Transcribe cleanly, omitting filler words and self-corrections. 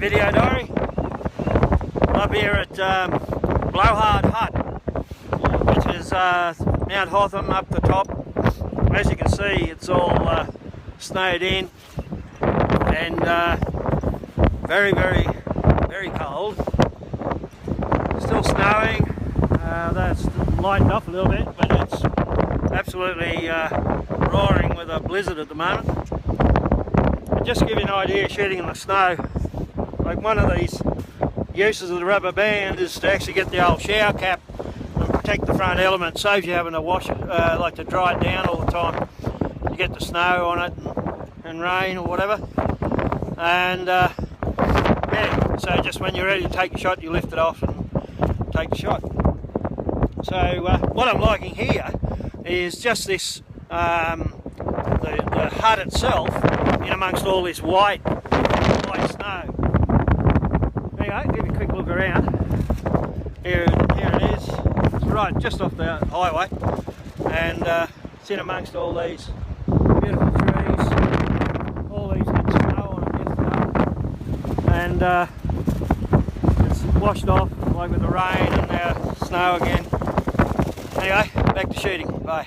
video diary. I'm up here at Blowhard Hut, which is Mount Hotham up the top. As you can see, it's all snowed in and very cold. Still snowing. That's lightened up a little bit, but it's absolutely roaring with a blizzard at the moment. But just to give you an idea, shooting in the snow, like one of these uses of the rubber band is to actually get the old shower cap and protect the front element. Saves you having to wash it, like to dry it down all the time. You get the snow on it and rain or whatever. And yeah, so just when you're ready to take a shot, you lift it off and take the shot. So what I'm liking here is just this, the hut itself in amongst all this white snow. Anyway, give you a quick look around. Here it is. It's right just off the highway, and it's in amongst all these beautiful trees. All these had snow on them yesterday, and it's washed off like with the rain and now snow again. Anyway, back to shooting. Bye.